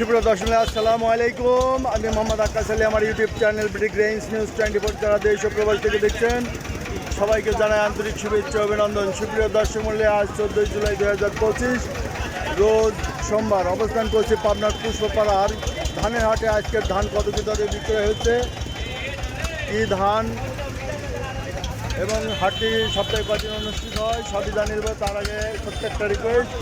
সুপ্রিয় দর্শক আসসালামু আলাইকুম। আমি মোহাম্মদ আক্কাস আলী। আমার YouTube channel brick range news 24 যারা দেশ ও প্রবাস থেকে দেখছেন সবাইকে জানাই আন্তরিক শুভেচ্ছা অভিনন্দন। সুপ্রিয় দর্শক মূল্যে আজ 14 জুলাই 2025 রোজ সোমবার অবস্থান করছি পাবনার পুষ্পপাড়ার ধানের হাটে। আজকের ধান কত কি দরে বিক্রয় হচ্ছে, কি ধান এবং হাটটি সপ্তাহে কদিন অনুষ্ঠিত হয় সবই জানিয়ে দেবো। তার আগে প্রত্যেকটা রিকোয়েস্ট,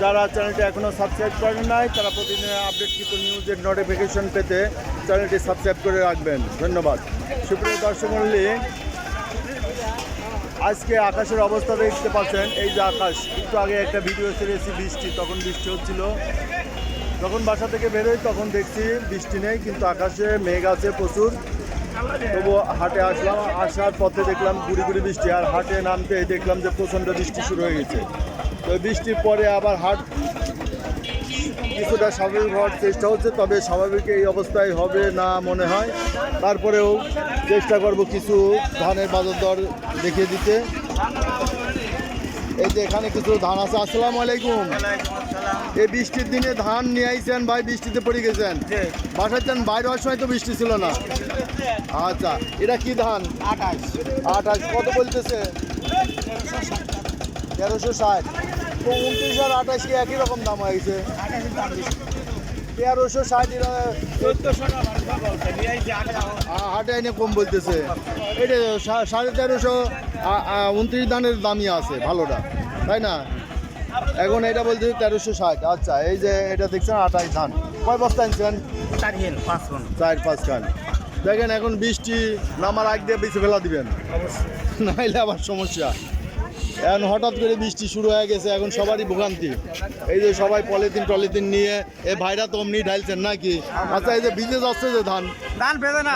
যারা চ্যানেলটি এখনও সাবস্ক্রাইব করেন নাই তারা প্রতিদিনের আপডেটকৃত নিউজের নোটিফিকেশন পেতে চ্যানেলটি সাবস্ক্রাইব করে রাখবেন। ধন্যবাদ। সুপ্রিয় দর্শক মণ্ডলী, আজকে আকাশের অবস্থা দেখতে পাচ্ছেন। এই যে আকাশ, একটু আগে একটা ভিডিও ছেড়েছি বৃষ্টি, তখন বৃষ্টি হচ্ছিল। যখন বাসা থেকে বেরোই তখন দেখছি বৃষ্টি নেই, কিন্তু আকাশে মেঘ আছে প্রচুর। তবু হাটে আসলাম, আসার পথে দেখলাম গুড়ি গুড়ি বৃষ্টি, আর হাটে নামতে দেখলাম যে প্রচণ্ড বৃষ্টি শুরু হয়ে গেছে। তো বৃষ্টির পরে আবার হাট কিছুটা স্বাভাবিক হওয়ার চেষ্টা হচ্ছে, তবে স্বাভাবিক এই অবস্থায় হবে না মনে হয়। তারপরেও চেষ্টা করব কিছু ধানের বাজার দর দেখিয়ে দিতে। এই যে এখানে কিছু ধান আছে। আসসালামু আলাইকুম। এই বৃষ্টির দিনে ধান নিয়ে আইছেন ভাই, বৃষ্টিতে পড়ে গেছেন বাসায় যান, বাইরে হওয়ার সময় তো বৃষ্টি ছিল না। আচ্ছা, এটা কি ধান? 28 কত বলতেছে? 1360। তো 29 আর 28 কি একই রকম দাম হয়েছে? 1360 হাটে এনে কম বলতেছে। এটা 1350 29 ধানের দামই আছে ভালোটা, তাই না? এখন এটা বলতে 1360। আচ্ছা, এই যে এটা দেখছেন 28 ধান, কয় বস্তা আনছেন? 4-5 খান। দেখেন এখন বৃষ্টি নামার আগ দিয়ে বেঁচে ফেলা দিবেন, নাইলে আবার সমস্যা। এখন হঠাৎ করে বৃষ্টি শুরু হয়ে গেছে, এখন সবারই ভোগান্তি। এই যে সবাই পলিথিন নিয়ে, এই ভাইরা তো অমনি ঢালছেন নাকি? আচ্ছা, এই যে ভিজে যাচ্ছে যে ধান ভেজে না,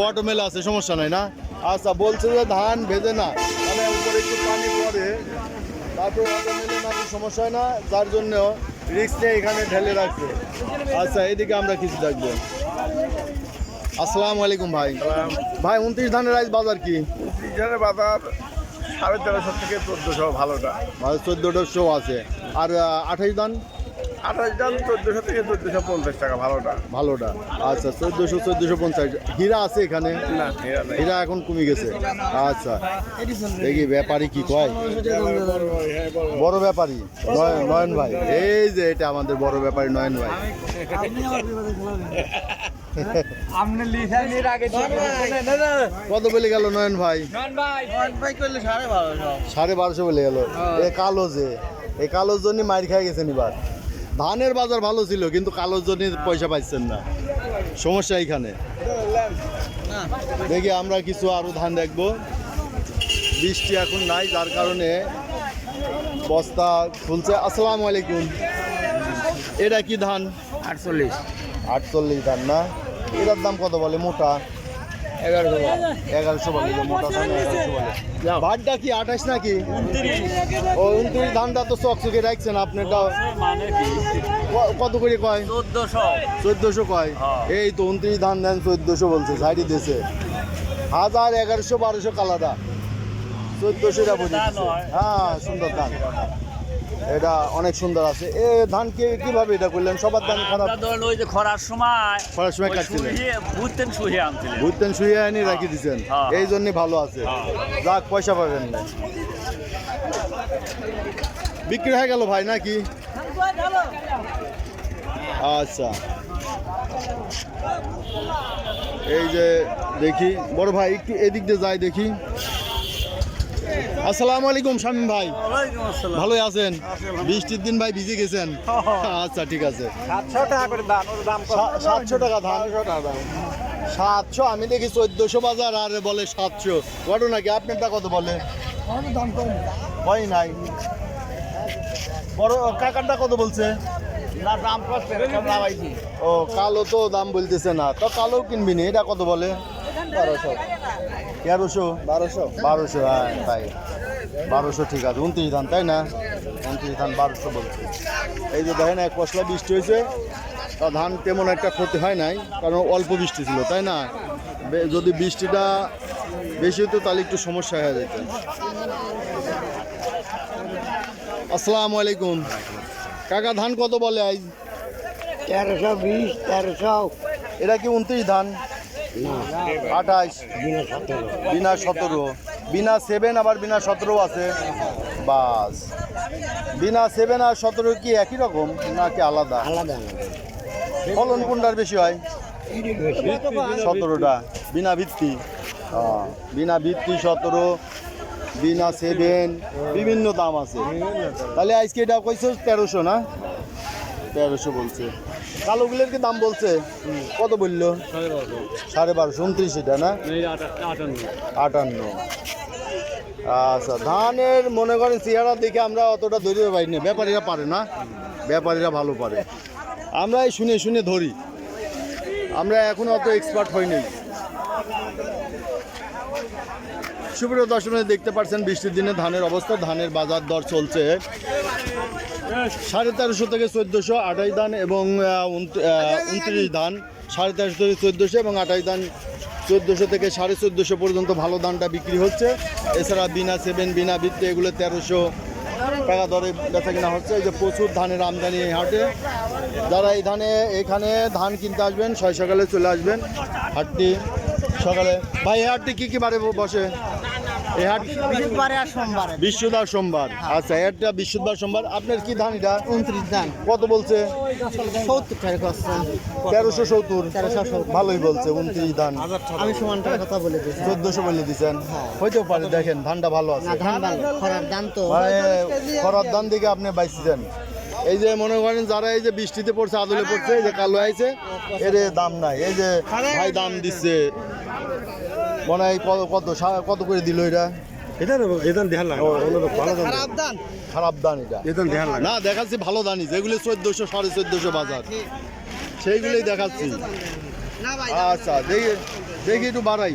অটোমেল আছে, সমস্যা নাই না? আচ্ছা, বলছে যে ধান ভেজে না, মানে উপরে একটু পানি পড়ে, তারপরে অটোমেলে নাকি সমস্যা হয় না, যার জন্য রিক্স নিয়ে এখানে ঢেলে রাখছে। আচ্ছা, এইদিকে আমরা কিছু দেখবো। আসসালামু আলাইকুম ভাই। ভাই 29 ধানের আজ বাজার কি? বাজার 1350 থেকে 1400 ভালোটা, 1400 আছে। আর 28 ধান? 28 ধান 1400 থেকে 1450 টাকা ভালোটা। আচ্ছা, 1450। হীরা আছে এখানে? না, হীরা এখন কমে গেছে। আচ্ছা, দেখি ব্যাপারী কি কয়। বড় ব্যাপারী নয়ন ভাই, এই যে এটা আমাদের বড় ব্যাপারী নয়ন ভাই। কত বলে গেল নয়ন ভাই? 1250 বলে গেল। এ কালো, যে এই কালোর জন্য মাইর খাই গেছেন এবার। ধানের বাজার ভালো ছিল, কিন্তু কালোর জন্য পয়সা পাইছেন না, সমস্যা এইখানে। দেখি আমরা কিছু আরো ধান দেখবো। বৃষ্টি এখন নাই, যার কারণে বস্তা খুলছে। আসসালামু আলাইকুম। এটা কি ধান? 48 ধান না? এটার দাম কত বলে? মোটা 1100 বলে, মোটা ধান 1100 বলে। ভাতটা কি 28 নাকি? ও 29 ধানটা তো চকচকে রাখছেন আপনারটা। কত করে কয়? 1400 কয়। এই তো 29 ধান দেন 1400 বলছে, সাইডি দিয়েছে 1000, 1100, 1200 কালাদা, 1400 বলছে। হ্যাঁ, সুন্দর ধান, এটা অনেক সুন্দর আছে। এ ধান কিভাবে এটা করলেন? সবার ধান খারাপ? ওই যে খরার সময় কাটছিলেন, বুঝতেন শুয়ে আনি রাখি দিচ্ছেন, এই জন্যই ভালো আছে। যাক, পয়সা পাবেন না। বিক্রি হয়ে গেল ভাই নাকি? আচ্ছা, এই যে দেখি বড় ভাই, একটু এদিক দিয়ে যাই দেখি। আসসালামু আলাইকুম শামীম ভাই, ভালোই আছেন? বৃষ্টির দিন ভাই ভিজে গেছেন? আচ্ছা, ঠিক আছে। 700 টাকা করে দাম। 700 টাকা ধান? 700। আমি দেখি 1400 বাজার, আর বলে 700। ঘটনা কি? আপনারটা কত বলে? হয় নাই। বড় কাকারটা কত বলছে? ও, কালো তো দাম বলতেছে না, তো কালো কিনবি না। এটা কত বলে? 1300, 1200। হ্যাঁ তাই, 1200 ঠিক আছে। 29 ধান তাই না? 29 ধান 1200 বলছে। এই যে দেখেন, এক পশলা বৃষ্টি হয়েছে, তা ধান তেমন একটা ক্ষতি হয় নাই, কারণ অল্প বৃষ্টি ছিল, তাই না? যদি বৃষ্টিটা বেশি হতো তাহলে একটু সমস্যা হয়ে যেত। আসসালামু আলাইকুম কাকা, ধান কত বলে আজ? 1320, 1300, এটা কি 29 ধান? 28, বিনা 17, বিনা 7 আবার বিনা 17 আছে। বাস, বিনা 7 আর 17 কি একই রকম নাকি আলাদা? আলাদা ফলন কোনটার বেশি হয়? 17টা বিনা ভিত্তি। বিনা ভিত্তি 17, বিনা 7, বিভিন্ন দাম আছে। তাহলে আজকে এটা কইছো 1300 না? 1300 বলছে। কালোগুলোর কি দাম বলছে? কত বললো? 1250, 29 এটা না? 58। আচ্ছা, ধানের মনে করেন চেহারা দেখে আমরা অতটা ধরতে পারি না, ব্যাপারীরা পারে না, ব্যাপারীরা ভালো পারে, আমরা এই শুনে শুনে ধরি, আমরা এখন অত এক্সপার্ট হইনি। সুপ্রিয় দর্শক দেখতে পাচ্ছেন বৃষ্টির দিনে ধানের অবস্থা, ধানের বাজার দর চলছে 1350 থেকে 1400, 28 ধান এবং 29 ধান 1350 থেকে 1400 এবং 28 ধান 1400 থেকে 1450 পর্যন্ত ভালো ধানটা বিক্রি হচ্ছে। এছাড়া বিনা 7, বিনা ভিত্তি এগুলো 1300 টাকা দরে বেচা কিনা হচ্ছে। এই যে প্রচুর ধানের আমদানি এই হাটে, যারা এই এখানে ধান কিনতে আসবেন সকালে চলে আসবেন হাটটি সকালে। ভাই এই হাটটি কী কী বারে বসে? এই হাট বৃহস্পতিবার সোমবার। আচ্ছা, এটা বৃহস্পতিবার সোমবার। আপনার কি ধান এটা? 29 ধান, কত বলছে? 70 টাকা করছেন। 1370, ভালোই বলছে। 29 ধান আমি সমান টাকার কথা বলে দিয়েছি। 1400 বলে দিচ্ছেন, হইতেও পারে। দেখেন ধানটা ভালো আছে, না ধান ভালো, খরার দাম তো। মানে খরার ধান দিকে আপনি বাইছেন। এই যে মনে করেন যারা এই যে বৃষ্টিতে পড়ছে, আদলে পড়ছে, এই যে কালো আইছে, এর দাম নাই। এই যে ভাই দাম দিচ্ছে মনে হয় কত করে দিল এটা? খারাপ দান এটা না, দেখাচ্ছি ভালো দানই, যেগুলো 1400, 1450 বাজার, সেইগুলোই দেখাচ্ছি। আচ্ছা, দেখি একটু বাড়াই।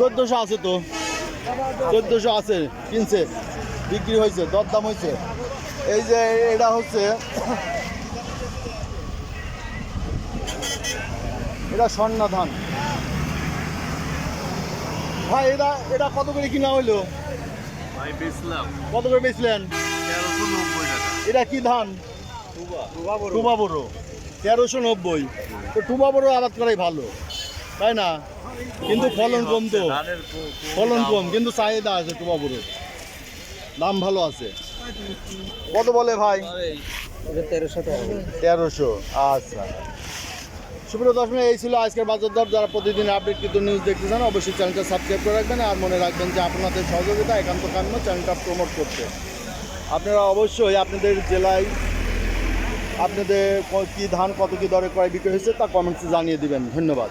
1400 আছে তো, 1400 আছে, কিনছে, বিক্রি হয়েছে, দরদাম হয়েছে। এই যে এটা হচ্ছে, এটা স্বর্ণা ধান। ভাই এটা কত করে কিনা হইলো? কত করে বেচলেন? 1390 টাকা। এটা কি ধান? টুবা বড়। 1390। তো টুবা বড় আবাদ করাই ভালো, তাই না? কিন্তু ফলন কম, তো ফলন কম, কিন্তু চাহিদা আছে টুবা বড়, দাম ভালো আছে। কত বলে ভাই? 1300। আচ্ছা, সুপ্রিয় দর্শক, এই ছিল আজকের বাজার দর। যারা প্রতিদিন আপডেট কিন্তু নিউজ দেখতে চান অবশ্যই চ্যানেলটা সাবস্ক্রাইব করে রাখবেন। আর মনে রাখবেন যে আপনাদের সহযোগিতা একান্ত কাম্য চ্যানেলটা প্রমোট করতে। আপনারা অবশ্যই আপনাদের জেলায় আপনাদের কি ধান কত কি দরে ক্রয় বিক্রি হয়েছে তা কমেন্টসে জানিয়ে দিবেন। ধন্যবাদ।